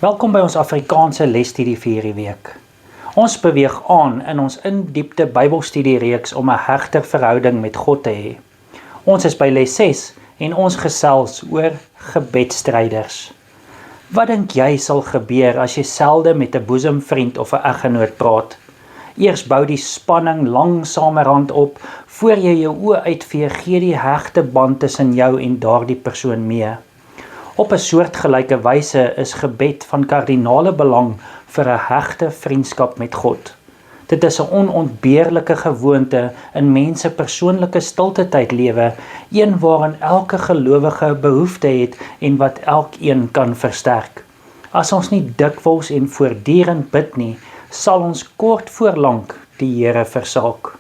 Welkom by ons Afrikaanse lesstudie vir hierdie week. Ons beweeg aan in ons indiepte Bybelstudiereeks om 'n hegter verhouding met God te hê. Ons is by les 6 en ons gesels oor gebedstryders. Wat dink jy sal gebeur as jy selde met 'n boesemvriend of 'n eggenoot praat? Eers bou die spanning langsamerhand op, voor jy jou oë uitvee, gee die hegte band tussen jou en daardie persoon mee. Op 'n soortgelyke wyse is gebed van kardinale belang vir 'n hegte vriendskap met God. Dit is 'n onontbeerlike gewoonte in mense persoonlike stiltetyd lewe, een waarin elke gelowige behoefte het en wat elkeen kan versterk. As ons nie dikwels en voortdurend bid nie, sal ons kort voor lank die Here versaak.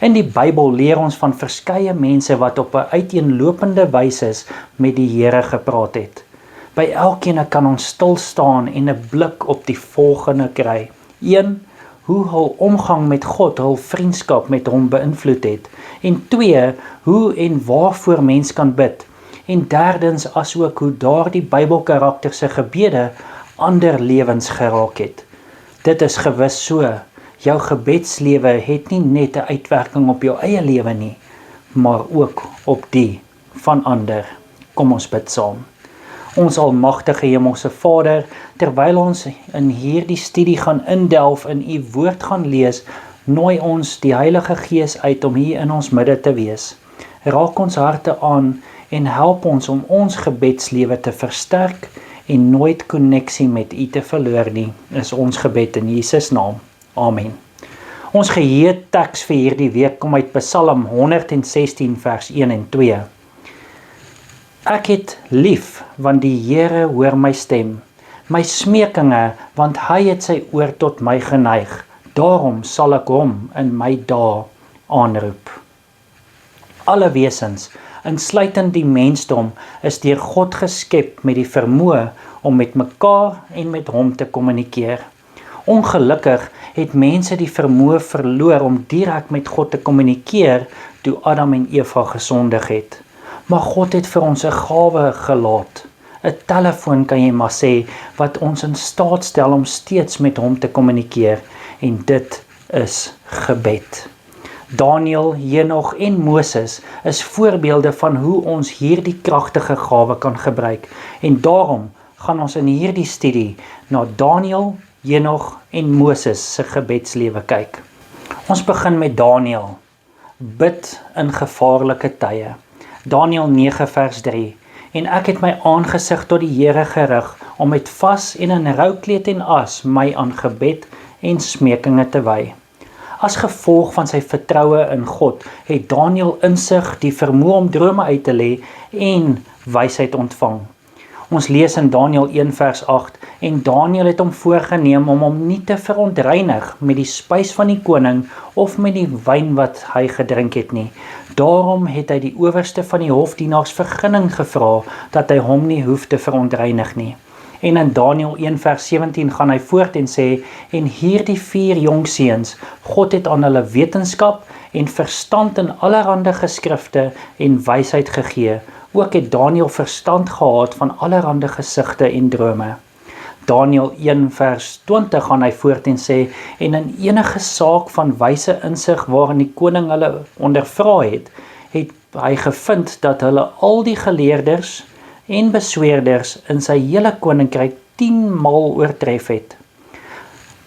In die Bybel leer ons van verskeie mense wat op 'n uiteenlopende wyse met die Here gepraat het. By elkeen kan ons stil staan en 'n blik op die volgende kry. 1. Hoe hul omgang met God hul vriendskap met hom beïnvloed het. En 2. Hoe en waarvoor mens kan bid. En derdens asook hoe daardie Bybelkarakter se gebede ander lewens geraak het. Dit is gewis so. Jou gebedslewe het nie net 'n uitwerking op jou eie lewe nie, maar ook op die van ander. Kom ons bid saam. Ons almagtige Hemelse Vader, terwyl ons in hierdie studie gaan indelf in U woord gaan lees, nooi ons die Heilige Gees uit om hier in ons midde te wees. Raak ons harte aan en help ons om ons gebedslewe te versterk en nooit koneksie met U te verloor nie, is ons gebed in Jesus naam. Amen. Ons geheetteks vir hierdie week kom uit Psalm 116 vers 1 en 2. Ek het lief, want die Here hoor my stem, my smekinge, want hy het sy oor tot my geneig. Daarom sal ek hom in my dae aanroep. Alle wesens, insluitend die mensdom, is deur God geskep met die vermoë om met mekaar en met hom te kommunikeer. Ongelukkig het mense die vermoë verloor om direk met God te kommunikeer toe Adam en Eva gesondig het. Maar God het vir ons 'n gawe gelaat, 'n telefoon kan jy maar sê, wat ons in staat stel om steeds met hom te kommunikeer, en dit is gebed. Daniël, Henog en Moses is voorbeelde van hoe ons hierdie kragtige gawe kan gebruik, en daarom gaan ons in hierdie studie na Daniël, Henog en Moses se gebedslewe kyk. Ons begin met Daniël. Bid in gevaarlike tye. Daniël 9 vers 3. En ek het my aangesig tot die Here gerig, om met vas en in roukleed en as my aan gebed en smekinge te wy. As gevolg van sy vertroue in God, het Daniël insig, die vermoë om drome uit te lê en wysheid ontvang. Ons lees in Daniël 1 vers 8, en Daniël het hom voorgenem om hom nie te verontreinig met die spys van die koning of met die wyn wat hy gedrink het nie. Daarom het hy die owerste van die hofdienaars vergunning gevra dat hy hom nie hoef te verontreinig nie. En in Daniël 1 vers 17 gaan hy voort en sê, en hierdie 4 jong seuns, God het aan hulle wetenskap en verstand in allerhande geskrifte en wysheid gegee. Ook het Daniël verstand gehad van allerhande gesigte en drome. Daniël 1 vers 20 gaan hy voort en sê, en in enige saak van wyse insig waarin die koning hulle ondervra het hy gevind dat hulle al die geleerders en besweerders in sy hele koninkryk 10 maal oortref het.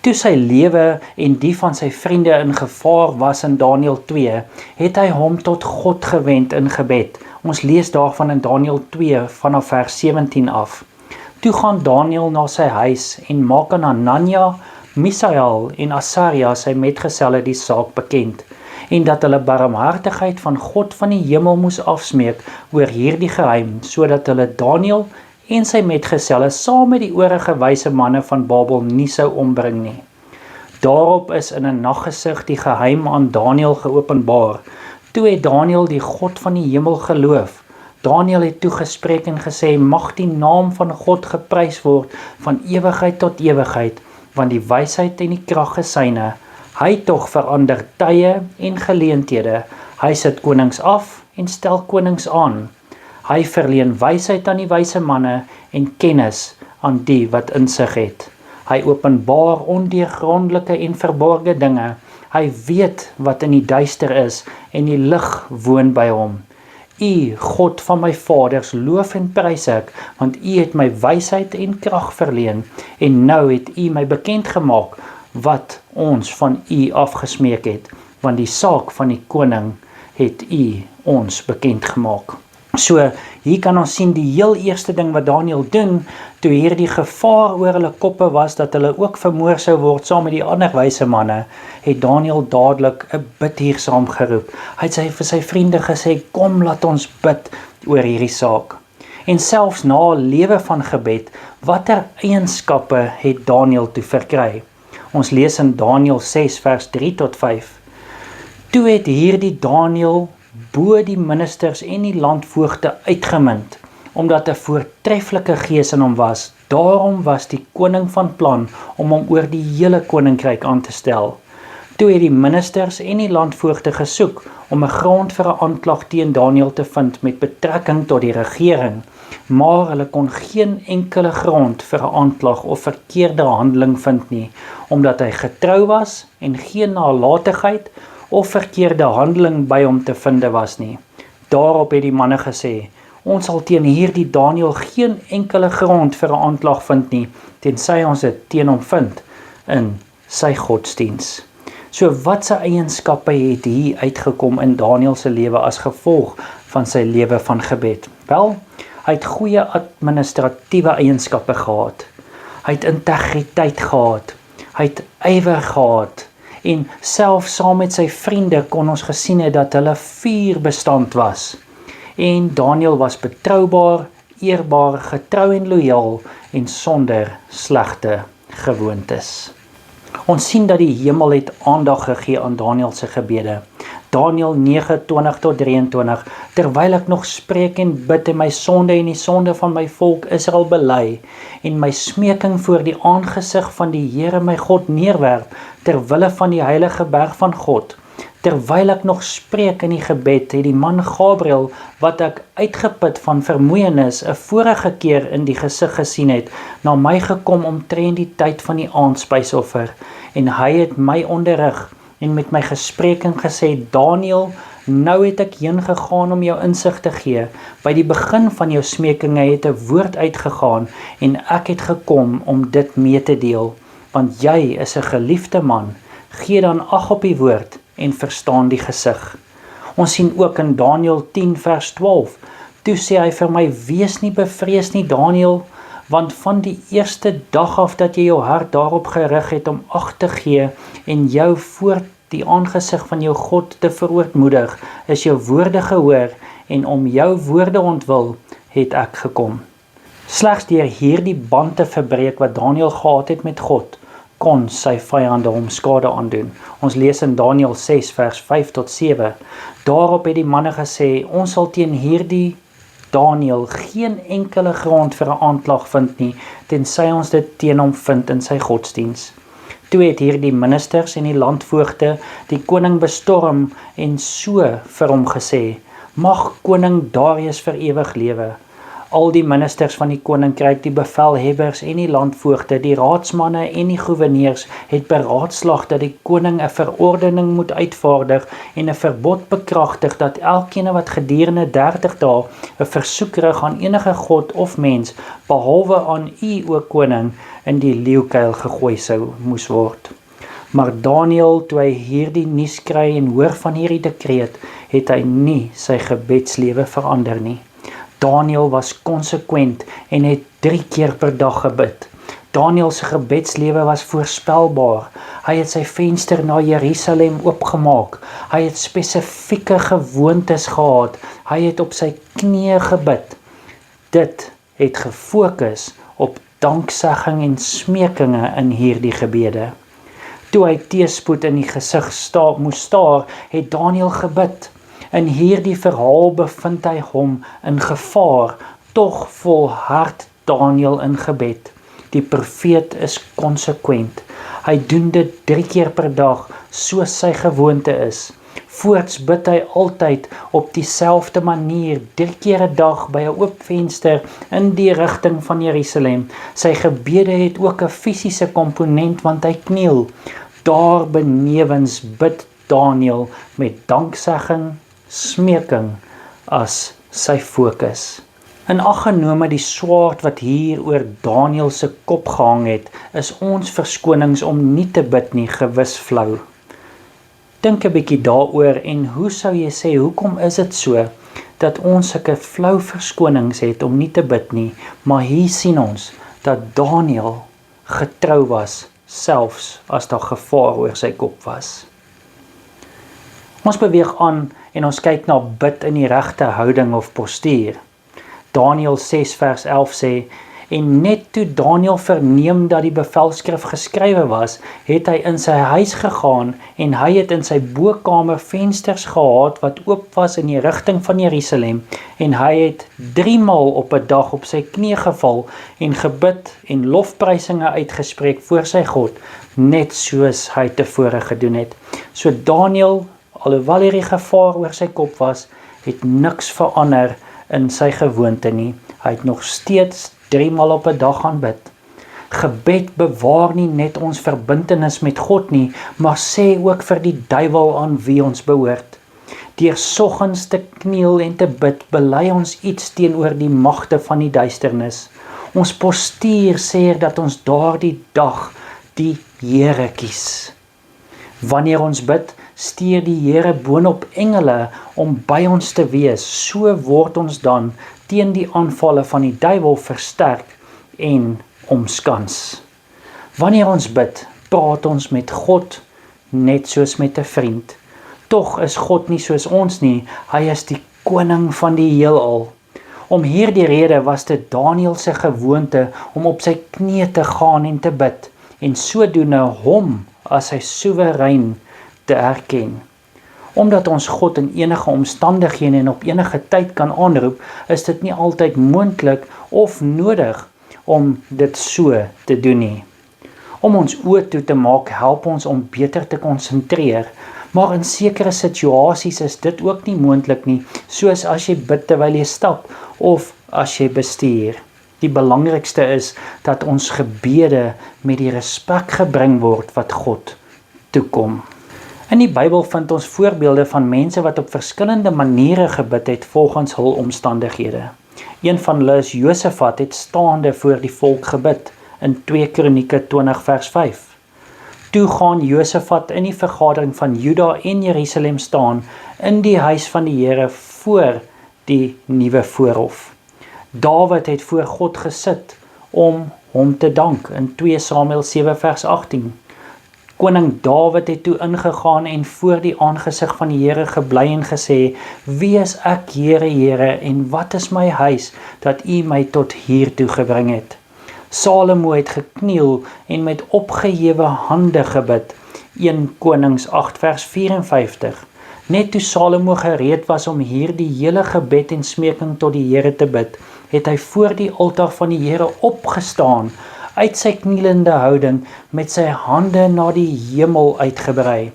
Toe sy lewe en die van sy vriende in gevaar was in Daniël 2, het hy hom tot God gewend in gebed. Ons lees daarvan in Daniël 2 vanaf vers 17 af. Toe gaan Daniël na sy huis en maak aan Hananja, Misael en Asaria sy metgeselle die saak bekend, en dat hulle barmhartigheid van God van die hemel moes afsmeek oor hierdie geheim, sodat hulle Daniël en sy metgeselle saam met die oorige wyse manne van Babel nie sou ombring nie. Daarop is in 'n naggesig die geheim aan Daniël geopenbaar. Toe het Daniël die God van die hemel geloof. Daniël het toegespreek en gesê, mag die naam van God geprys word van ewigheid tot ewigheid, want die wysheid en die krag is syne. Hy tog verander tye en geleenthede. Hy sit konings af en stel konings aan. Hy verleen wysheid aan die wyse manne en kennis aan die wat insig het. Hy openbaar ondeurgrondelike en verborgde dinge. Hy weet wat in die duister is en die lig woon by hom. U, God van my vaders, loof en prys ek, want U het my wysheid en krag verleen, en nou het U my bekend gemaak wat ons van U afgesmeek het, want die saak van die koning het U ons bekend gemaak. So, hier kan ons sien die heel eerste ding wat Daniel doen, toe hierdie gevaar oor hulle koppe was, dat hulle ook vermoor sou word saam met die ander wyse manne, het Daniel dadelik 'n bid hier saamgeroep. Hy het vir sy vriende gesê, kom laat ons bid oor hierdie saak. En selfs na 'n lewe van gebed, watter eienskappe het Daniel toe verkry? Ons lees in Daniel 6 vers 3 tot 5. Toe het hierdie Daniel bo die ministers en die landvoogde uitgemunt, omdat 'n voortreffelike gees in hom was. Daarom was die koning van plan om hom oor die hele koninkryk aan te stel. Toe het die ministers en die landvoogde gesoek om 'n grond vir 'n aanklag teen Daniel te vind met betrekking tot die regering, maar hulle kon geen enkele grond vir 'n aanklag of verkeerde handeling vind nie, omdat hy getrou was en geen nalatigheid of verkeerde handeling by hom te vinde was nie. Daarop het die manne gesê, ons sal teen hierdie Daniel geen enkele grond vir 'n aanklag vind nie, tensy ons dit teen hom vind in sy godsdiens. So wat se eienskappe het hier uitgekom in Daniel se lewe as gevolg van sy lewe van gebed? Wel, hy het goeie administratiewe eienskappe gehad. Hy het integriteit gehad. Hy het ywer gehad. En selfs saam met sy vriende kon ons gesien het dat hulle vuurbestand was. En Daniel was betroubaar, eerbaar, getrou en lojaal en sonder slegte gewoontes. Ons sien dat die hemel het aandag gegee aan Daniel se gebede. Daniel 9:20 tot 23, terwyl ek nog spreek en bid en my sonde en die sonde van my volk Israel bely, en my smeking voor die aangesig van die Here my God neerwerp, terwille van die heilige berg van God. Terwyl ek nog spreek in die gebed, het die man Gabriel, wat ek uitgeput van vermoeienis 'n vorige keer in die gesig gesien het, na my gekom omtrent die tyd van die aandspysoffer, en hy het my onderrig en met my gespreek en gesê, Daniel, nou het ek heen gegaan om jou insig te gee. By die begin van jou smekinge het 'n woord uitgegaan, en ek het gekom om dit mee te deel, want jy is 'n geliefde man. Gee dan ag op die woord en verstaan die gesig. Ons sien ook in Daniel 10 vers 12, toe sê hy vir my, wees nie bevrees nie Daniel, want van die eerste dag af dat jy jou hart daarop gerig het om ag te gee en jou voor die aangesig van jou God te verootmoedig, is jou woorde gehoor, en om jou woorde ontwil het ek gekom. Slegs deur hierdie band te verbreek wat Daniel gehad het met God, kon sy vyande hom skade aandoen. Ons lees in Daniel 6 vers 5 tot 7. Daarop het die manne gesê, ons sal teen hierdie Daniel geen enkele grond vir 'n aanklag vind nie, tensy ons dit teen hom vind in sy godsdiens. Toe het hierdie ministers en die landvoogde die koning bestorm en so vir hom gesê, mag koning Darius vir ewig lewe. Al die ministers van die koninkryk, die bevelhebbers en die landvoogde, die raadsmanne en die goewerneurs het beraadslag dat die koning 'n verordening moet uitvaardig en 'n verbod bekragtig dat elkeen wat gedurende 30 dae 'n versoek rig aan enige god of mens, behalwe aan u o koning, in die leeukuil gegooi sou moes word. Maar Daniel, toe hy hierdie nuus kry en hoor van hierdie dekreet, het hy nie sy gebedslewe verander nie. Daniel was konsekwent en het 3 keer per dag gebid. Daniel se gebedslewe was voorspelbaar. Hy het sy venster na Jerusalem oopgemaak. Hy het spesifieke gewoontes gehad. Hy het op sy knieë gebid. Dit het gefokus op danksegging en smekinge in hierdie gebede. Toe hy teëspoed in die gesig moes staar, het Daniel gebid. In hierdie verhaal bevind hy hom in gevaar, tog volhard Daniel in gebed. Die profeet is konsekwent. Hy doen dit 3 keer per dag, soos sy gewoonte is. Voorts bid hy altyd op dieselfde manier, 3 keer 'n dag by 'n oop venster in die rigting van Jerusalem. Sy gebede het ook 'n fisiese komponent, want hy kniel. Daar benewens bid Daniël met danksegging, smeking as sy fokus. In ag genome die swaard wat hier oor Daniël se kop gehang het, is ons verskonings om nie te bid nie gewis flou. Dink 'n bietjie daaroor en hoe sou jy sê, hoekom is dit so, dat ons sulke flou verskonings het om nie te bid nie, maar hier sien ons, dat Daniël getrou was, selfs as daar gevaar oor sy kop was. Ons beweeg aan en ons kyk na bid in die regte houding of postuur. Daniël 6 vers 11 sê, en net toe Daniël verneem dat die bevelskrif geskrywe was, het hy in sy huis gegaan en hy het in sy bokkamer vensters gehad wat oop was in die rigting van Jerusalem en hy het 3 maal op 'n dag op sy knie geval en gebid en lofprysinge uitgespreek voor sy God, net soos hy tevore gedoen het. So Daniël, alhoewel hierdie gevaar oor sy kop was, het niks verander in sy gewoonte nie. Hy het nog steeds 3 maal op 'n dag gaan bid. Gebed bewaar nie net ons verbintenis met God nie, maar sê ook vir die duiwel aan wie ons behoort. Deur soggens te kniel en te bid, bely ons iets teenoor die magte van die duisternis. Ons postuur sê dat ons daardie dag die Here kies. Wanneer ons bid, stuur die Here boonop engele om by ons te wees. So word ons dan teen die aanvalle van die duiwel versterk en omskans. Wanneer ons bid, praat ons met God net soos met 'n vriend. Tog is God nie soos ons nie, hy is die koning van die heelal. Om hierdie rede was dit Daniël se gewoonte om op sy knieë te gaan en te bid, en sodoende hom as sy soewerein te erken. Omdat ons God in enige omstandighede en op enige tyd kan aanroep, is dit nie altyd moontlik of nodig om dit so te doen nie. Om ons oë toe te maak, help ons om beter te konsentreer, maar in sekere situasies is dit ook nie moontlik nie, soos as jy bid terwyl jy stap of as jy bestuur. Die belangrikste is dat ons gebede met die respek gebring word wat God toekom. In die Bybel vind ons voorbeelde van mense wat op verskillende maniere gebid het volgens hul omstandighede. Een van hulle is Josafat, het staande voor die volk gebid in 2 Kronieke 20 vers 5. Toe gaan Josafat in die vergadering van Juda en Jerusalem staan in die huis van die Here voor die nuwe voorhof. Dawid het voor God gesit om hom te dank in 2 Samuel 7 vers 18. Koning Dawid het toe ingegaan en voor die aangesig van die Here gebly en gesê, wie is ek, Here, Here, en wat is my huis, dat U my tot hiertoe gebring het? Salomo het gekniel en met opgehewe hande gebid, 1 Konings 8 vers 54. Net toe Salomo gereed was om hierdie hele gebed en smeking tot die Here te bid, het hy voor die altaar van die Here opgestaan, uit sy knielende houding, met sy hande na die hemel uitgebrei.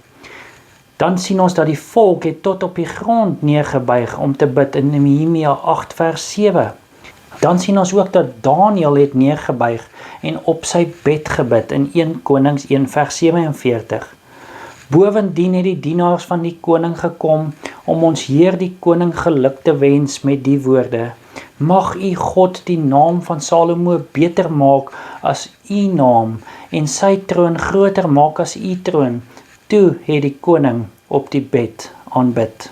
Dan sien ons dat die volk het tot op die grond neergebuig om te bid in Nehemia 8 vers 7. Dan sien ons ook dat Daniël het neergebuig en op sy bed gebid in 1 Konings 1 vers 47. Bovendien het die dienaars van die koning gekom om ons Heer die koning geluk te wens met die woorde: mag U God die naam van Salomo beter maak as U naam en sy troon groter maak as U troon. Toe het die koning op die bed aanbid.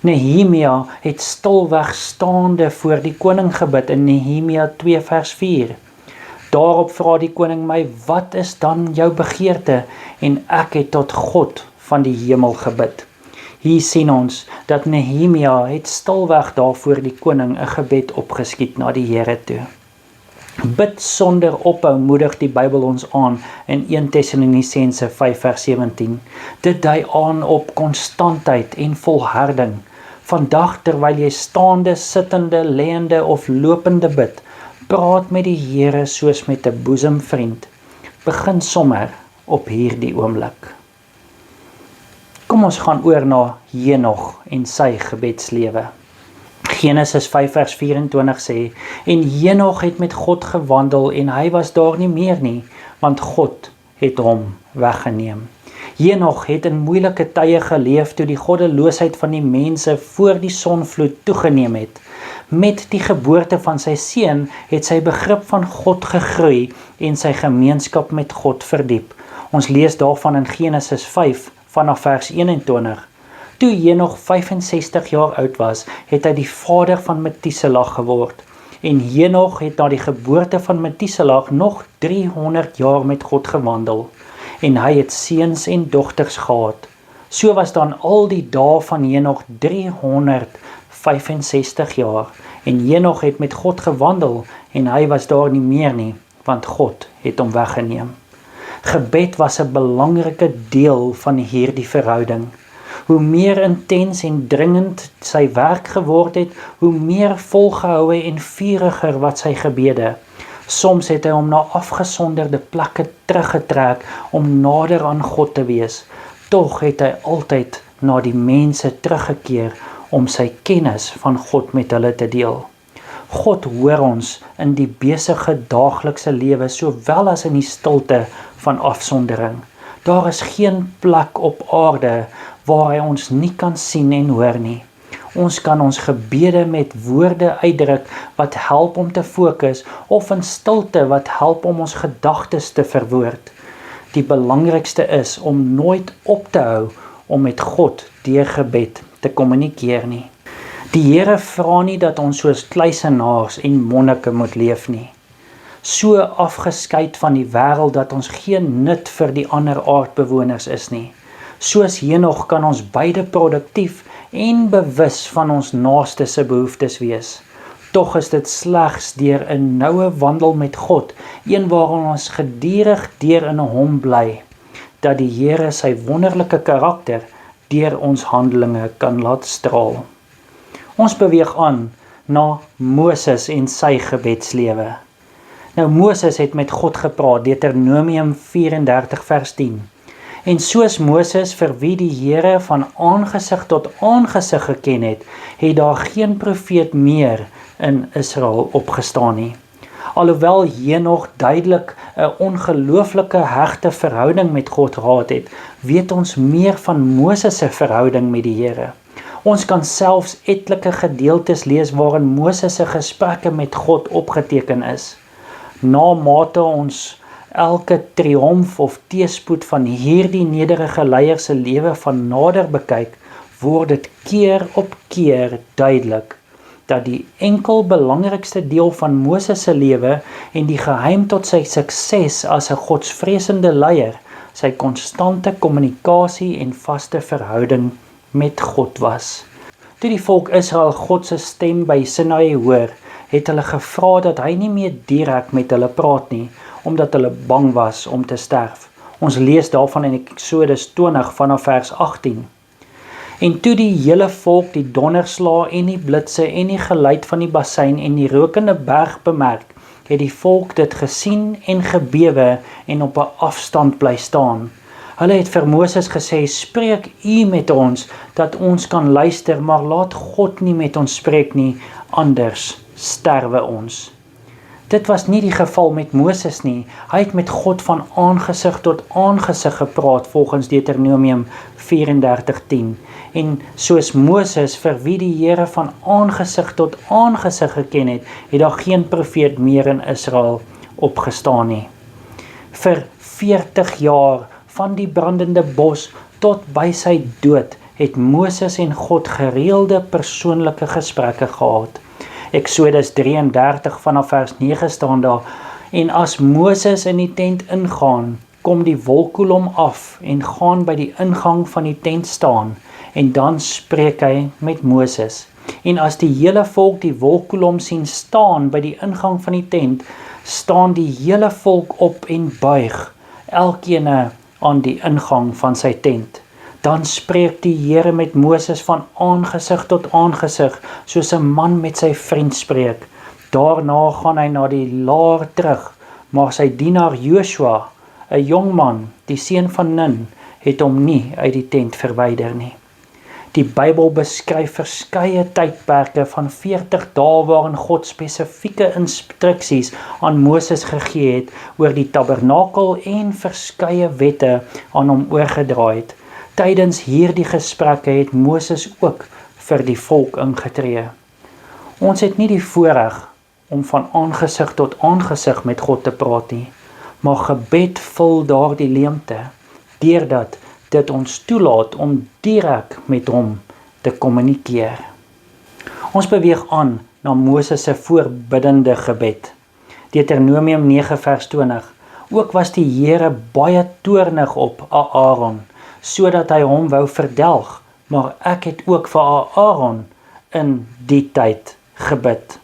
Nehemia het stilweg staande voor die koning gebid in Nehemia 2 vers 4. Daarop vra die koning my, wat is dan jou begeerte? En ek het tot God van die hemel gebid. Hier sien ons dat Nehemia het stilweg daar voor die koning 'n gebed opgeskiet na die Here toe. Bid sonder ophou moedig die Bybel ons aan in 1 Tessalonisense 5 vers 17. Dit dui aan op konstantheid en volharding. Vandag terwyl jy staande, sittende, lêende of lopende bid, praat met die Here soos met 'n boesemvriend. Begin sommer op hierdie oomblik. Kom Kom ons gaan oor na Henog en sy gebedslewe. Genesis 5 vers 24 sê, en Henog het met God gewandel en hy was daar nie meer nie, want God het hom weggeneem. Henog het in moeilike tye geleef toe die goddeloosheid van die mense voor die sonvloed toegeneem het. Met die geboorte van sy seun het sy begrip van God gegroei en sy gemeenskap met God verdiep. Ons lees daarvan in Genesis 5 vanaf vers 21. Toe Henog 65 jaar oud was, het hy die vader van Methuselah geword. En Henog het na die geboorte van Methuselah nog 300 jaar met God gewandel. En hy het seuns en dogters gehad. So was dan al die dae van Henog 365 jaar. En Henog het met God gewandel en hy was daar nie meer nie, want God het hom weggeneem. Gebed was 'n belangrike deel van hierdie verhouding. Hoe meer intens en dringend sy werk geword het, hoe meer volgehoue en vuriger wat sy gebede. Soms het hy hom na afgesonderde plekke teruggetrek om nader aan God te wees. Tog het hy altyd na die mense teruggekeer om sy kennis van God met hulle te deel. God hoor ons in die besige daaglikse lewe sowel as in die stilte van afsondering. Daar is geen plek op aarde waar hy ons nie kan sien en hoor nie. Ons kan ons gebede met woorde uitdruk wat help om te fokus of in stilte wat help om ons gedagtes te verwoord. Die belangrikste is om nooit op te hou om met God deur gebed te kommunikeer nie. Die Here vra nie dat ons soos kluisenaars en monnike moet leef nie. So afgeskeid van die wêreld dat ons geen nut vir die ander aardbewoners is nie. Soos Henog kan ons beide produktief en bewus van ons naaste se behoeftes wees. Tog is dit slegs deur 'n noue wandel met God, een waarin ons gedurig deur in hom bly, dat die Here sy wonderlike karakter deur ons handelinge kan laat straal. Ons beweeg aan na Moses en sy gebedslewe. Nou Moses het met God gepraat, Deuteronomium 34 vers 10. En soos Moses vir wie die Here van aangesig tot aangesig geken het, het daar geen profeet meer in Israel opgestaan nie. Alhoewel Henog duidelik 'n ongelooflike hegte verhouding met God gehad het, weet ons meer van Moses se verhouding met die Here. Ons kan selfs etlike gedeeltes lees waarin Moses se gesprekke met God opgeteken is. Na mate ons elke triomf of teëspoed van hierdie nederige leier se lewe van nader bekyk, word dit keer op keer duidelik dat die enkel belangrikste deel van Moses se lewe en die geheim tot sy sukses as 'n godsvreesende leier, sy konstante kommunikasie en vaste verhouding met God was. Toe die volk Israel God se stem by Sinai hoor, het hulle gevra dat hy nie meer direk met hulle praat nie, omdat hulle bang was om te sterf. Ons lees daarvan in Eksodus 20 vanaf vers 18. En toe die hele volk die donderslae en die blitse en die geluid van die bassein en die rokende berg bemerk, het die volk dit gesien en gebewe en op 'n afstand bly staan. Hulle het vir Moses gesê, spreek u met ons, dat ons kan luister, maar laat God nie met ons spreek nie, anders sterwe ons. Dit was nie die geval met Moses nie. Hy het met God van aangesig tot aangesig gepraat volgens Deuteronomium 34:10. En soos Moses vir wie die Here van aangesig tot aangesig geken het, het daar geen profeet meer in Israel opgestaan nie. Vir 40 jaar van die brandende bos tot by sy dood het Moses en God gereelde persoonlike gesprekke gehad. Eksodus 33 vanaf vers 9 staan daar, en as Moses in die tent ingaan, kom die wolkkolom af en gaan by die ingang van die tent staan, en dan spreek hy met Moses. En as die hele volk die wolkkolom sien staan by die ingang van die tent, staan die hele volk op en buig, elkeen aan die ingang van sy tent. Dan spreek die Here met Moses van aangesig tot aangesig, soos 'n man met sy vriend spreek. Daarna gaan hy na die laar terug, maar sy dienaar Joshua, 'n jong man, die seun van Nun, het hom nie uit die tent verwyder nie. Die Bybel beskryf verskeie tydperke van 40 dae waarin God spesifieke instruksies aan Moses gegee het oor die tabernakel en verskeie wette aan hom oorgedra het. Tydens hierdie gesprekke het Moses ook vir die volk ingetree. Ons het nie die voorreg om van aangesig tot aangesig met God te praat nie, maar gebed vul daardie leemte, deurdat dit ons toelaat om direk met hom te kommunikeer. Ons beweeg aan na Moses se voorbiddende gebed. Deuteronomium 9 vers 20. Ook was die Here baie toornig op Aaron, sodat hy hom wou verdelg, maar ek het ook vir Aaron in die tyd gebid.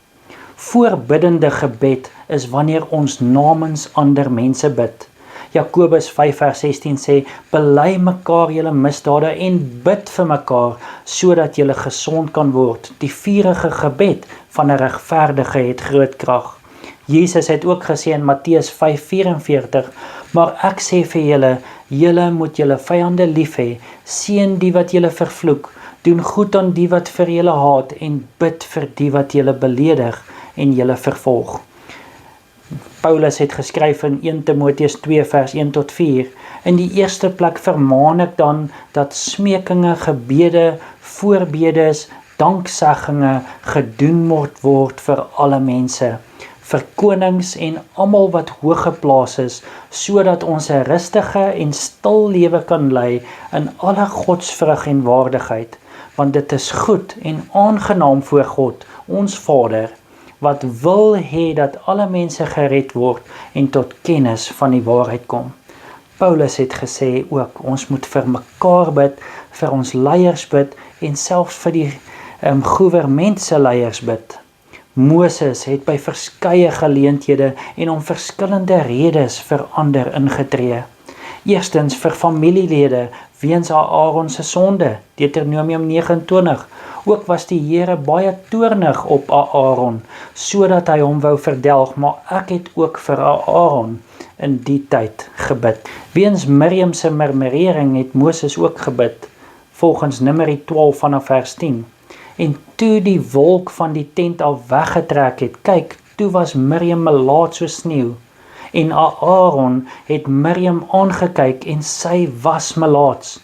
Voorbiddende gebed is wanneer ons namens ander mense bid. Jakobus 5 vers 16 sê, bely mekaar julle misdade en bid vir mekaar, sodat julle gesond kan word. Die vurige gebed van 'n regverdige het groot krag. Jesus het ook gesê in Matteus 5:44, maar ek sê vir julle, julle moet julle vyande lief hê, seën die wat julle vervloek, doen goed aan die wat vir julle haat en bid vir die wat julle beledig en julle vervolg. Paulus het geskryf in 1 Timoteus 2 vers 1 tot 4. In die eerste plek vermaan ek dan dat smekinge, gebede, voorbedes, dankseggings gedoen word vir alle mense, vir konings en almal wat hoog geplaas is, sodat ons 'n rustige en stil lewe kan lei in alle godsvrug en waardigheid, want dit is goed en aangenaam voor God, ons Vader, wat wil hê dat alle mense gered word en tot kennis van die waarheid kom. Paulus het gesê ook, ons moet vir mekaar bid, vir ons leiers bid en selfs vir die gouvernementse leiers bid. Moses het by verskeie geleenthede en om verskillende redes vir ander ingetree. Eerstens vir familielede weens Aaron se sonde, Deuteronomium 29. Ook was die Here baie toornig op Aaron, sodat hy hom wou verdelg, maar ek het ook vir Aaron in die tyd gebid. Weens Miriam se murmurering het Moses ook gebid, volgens Numeri 12 vanaf vers 10. En toe die wolk van die tent al weggetrek het, kyk, toe was Miriam melaat so sneeu. En Aaron het Miriam aangekyk en sy was melaats.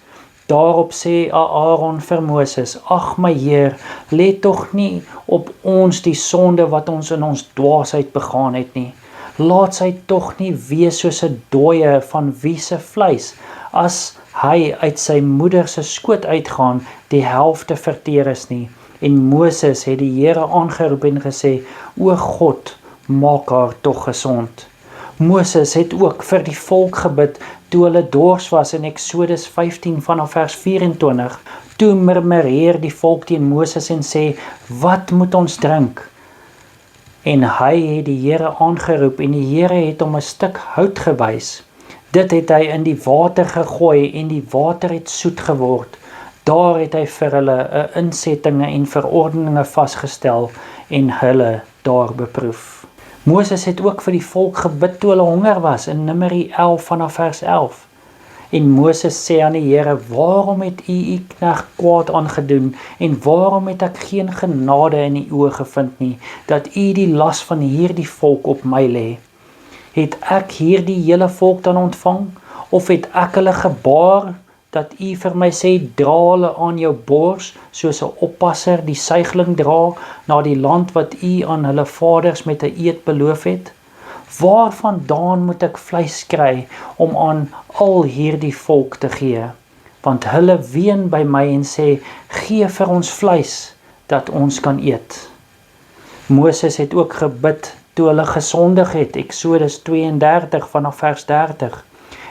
Daarop sê Aaron vir Moses, ag my Heer, let tog nie op ons die sonde wat ons in ons dwaasheid begaan het nie. Laat sy tog nie wees soos 'n dooie van wie se vleis, as hy uit sy moeder se skoot uitgaan, die helfte verteer is nie. En Moses het die Here aangeroep en gesê, o God, maak haar tog gesond. Moses het ook vir die volk gebid toe hulle dors was in Exodus 15 vanaf vers 24. Toe murmureer die volk teen Moses en sê, wat moet ons drink? En hy het die Here aangeroep en die Here het hom 'n stuk hout gewys. Dit het hy in die water gegooi en die water het soet geword. Daar het hy vir hulle 'n insettinge en verordeninge vasgestel en hulle daar beproef. Moses het ook vir die volk gebid toe hulle honger was in Numeri 11 vanaf vers 11. En Moses sê aan die Here, waarom het u knegt kwaad aangedoen en waarom het ek geen genade in die oë gevind nie, dat u die las van hierdie volk op my lê? Het ek hierdie hele volk dan ontvang, of het ek hulle gebaar, dat u vir my sê, dra hulle aan jou bors, soos 'n oppasser die suigling dra, na die land wat u aan hulle vaders met 'n eed beloof het? Waarvandaan moet ek vleis kry, om aan al hierdie volk te gee? Want hulle ween by my en sê, gee vir ons vleis, dat ons kan eet. Moses het ook gebid, toe hulle gesondig het, Exodus 32 vanaf vers 30.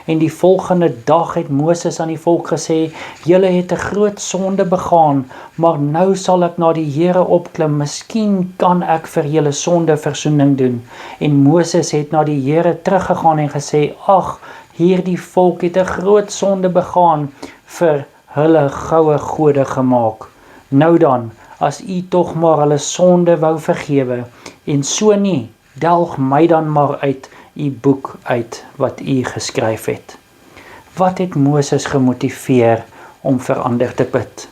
En die volgende dag het Moses aan die volk gesê, julle het 'n groot sonde begaan, maar nou sal ek na die Here opklim, miskien kan ek vir julle sonde versoening doen. En Moses het na die Here teruggegaan en gesê, ag, hierdie volk het 'n groot sonde begaan, vir hulle goue gode gemaak. Nou dan, as u tog maar hulle sonde wou vergewe, en so nie, delg my dan maar uit u boek uit wat u geskryf het. Wat het Moses gemotiveer om vir ander te bid?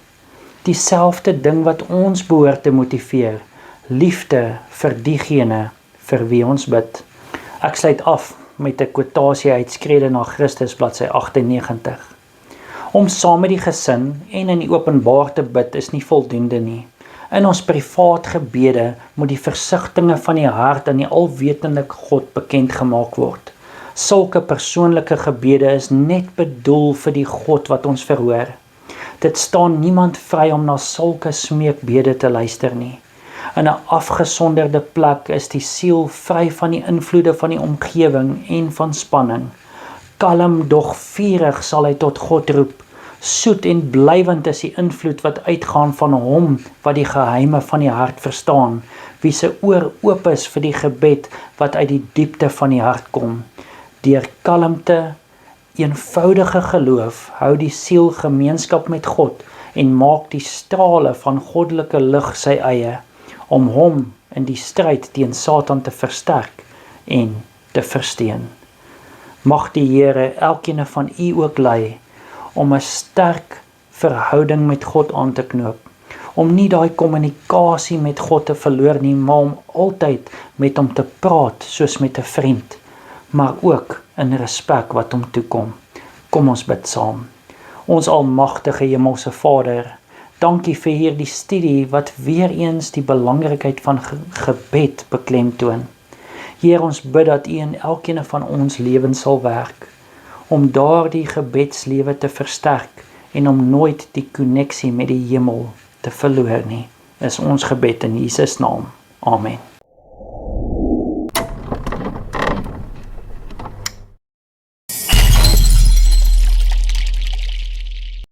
Dieselfde ding wat ons behoort te motiveer, liefde vir diegene vir wie ons bid. Ek sluit af met 'n kwotasie uit Skrede na Christus bladsy 98. Om saam met die gesin en in die openbaar te bid is nie voldoende nie. In ons privaat gebede moet die versigtinge van die hart aan die alwetende God bekend gemaak word. Sulke persoonlike gebede is net bedoel vir die God wat ons verhoor. Dit staan niemand vry om na sulke smeekbede te luister nie. In 'n afgesonderde plek is die siel vry van die invloede van die omgewing en van spanning. Kalm dog vurig sal hy tot God roep. Soet en blywend is die invloed wat uitgaan van hom wat die geheime van die hart verstaan, wie se oor oop is vir die gebed wat uit die diepte van die hart kom. Deur kalmte, eenvoudige geloof hou die siel gemeenskap met God en maak die strale van goddelike lig sy eie, om hom in die stryd teen Satan te versterk en te versteun. Mag die Here elkeen van u ook lei om 'n sterk verhouding met God aan te knoop, om nie daai kommunikasie met God te verloor nie, maar om altyd met hom te praat soos met 'n vriend, maar ook in respek wat hom toekom. Kom ons bid saam. Ons almagtige Hemelse Vader, dankie vir hierdie studie wat weer eens die belangrikheid van gebed beklemtoon. Heer, ons bid dat U in elkeen van ons lewens sal werk, om daardie gebedslewe te versterk en om nooit die koneksie met die hemel te verloor nie. Is ons gebed in Jesus naam. Amen.